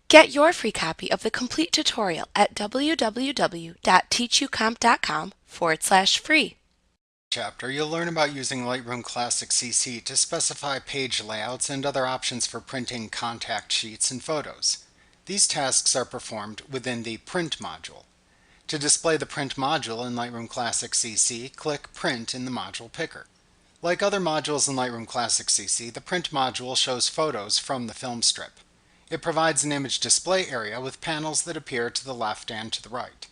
Get your free copy of the complete tutorial at www.teachucomp.com/free. Chapter, you'll learn about using Lightroom Classic CC to specify page layouts and other options for printing contact sheets and photos. These tasks are performed within the Print module. To display the Print module in Lightroom Classic CC, click Print in the module picker. Like other modules in Lightroom Classic CC, the Print module shows photos from the film strip. It provides an image display area with panels that appear to the left and to the right.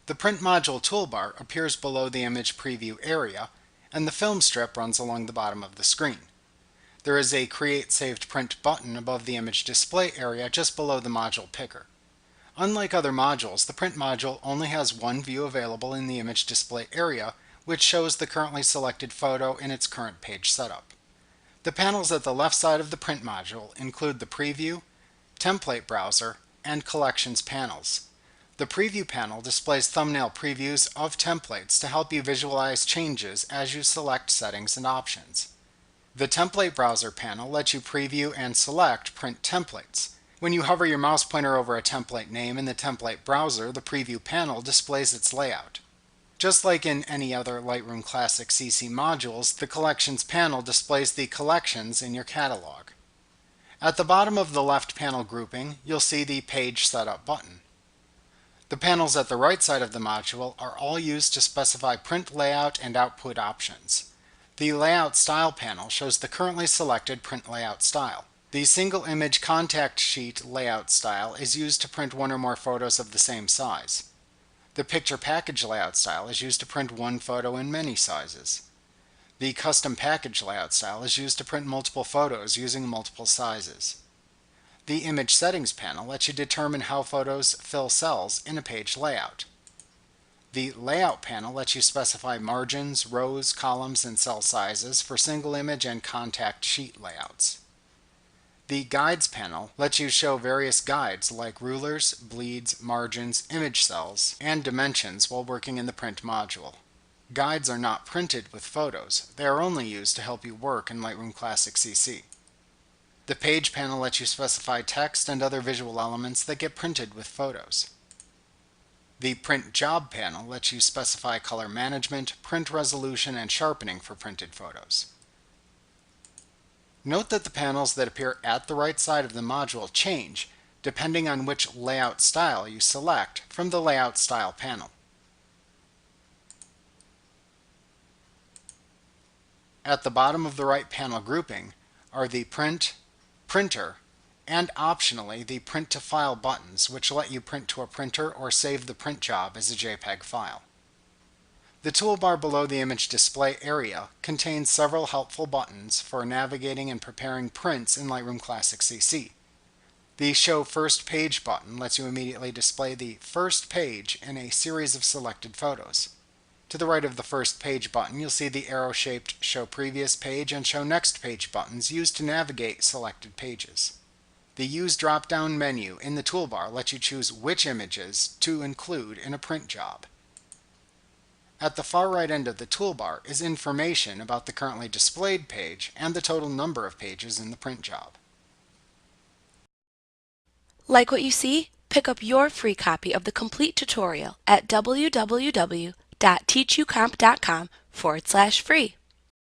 The Print module toolbar appears below the image preview area, and the film strip runs along the bottom of the screen. There is a Create Saved Print button above the image display area just below the module picker. Unlike other modules, the Print module only has one view available in the image display area, which shows the currently selected photo in its current page setup. The panels at the left side of the Print module include the Preview, Template Browser, and Collections panels. The Preview panel displays thumbnail previews of templates to help you visualize changes as you select settings and options. The Template Browser panel lets you preview and select print templates. When you hover your mouse pointer over a template name in the Template Browser, the Preview panel displays its layout. Just like in any other Lightroom Classic CC modules, the Collections panel displays the collections in your catalog. At the bottom of the left panel grouping, you'll see the Page Setup button. The panels at the right side of the module are all used to specify print layout and output options. The Layout Style panel shows the currently selected print layout style. The Single Image Contact Sheet layout style is used to print one or more photos of the same size. The Picture Package layout style is used to print one photo in many sizes. The Custom Package layout style is used to print multiple photos using multiple sizes. The Image Settings panel lets you determine how photos fill cells in a page layout. The Layout panel lets you specify margins, rows, columns, and cell sizes for single image and contact sheet layouts. The Guides panel lets you show various guides like rulers, bleeds, margins, image cells, and dimensions while working in the Print module. Guides are not printed with photos. They are only used to help you work in Lightroom Classic CC. The Page panel lets you specify text and other visual elements that get printed with photos. The Print Job panel lets you specify color management, print resolution, and sharpening for printed photos. Note that the panels that appear at the right side of the module change depending on which layout style you select from the Layout Style panel. At the bottom of the right panel grouping are the Print, Printer, and optionally the Print to File buttons, which let you print to a printer or save the print job as a JPEG file. The toolbar below the image display area contains several helpful buttons for navigating and preparing prints in Lightroom Classic CC. The Show First Page button lets you immediately display the first page in a series of selected photos. To the right of the First Page button, you'll see the arrow-shaped Show Previous Page and Show Next Page buttons used to navigate selected pages. The Use drop-down menu in the toolbar lets you choose which images to include in a print job. At the far right end of the toolbar is information about the currently displayed page and the total number of pages in the print job. Like what you see? Pick up your free copy of the complete tutorial at www.teachucomp.com/free.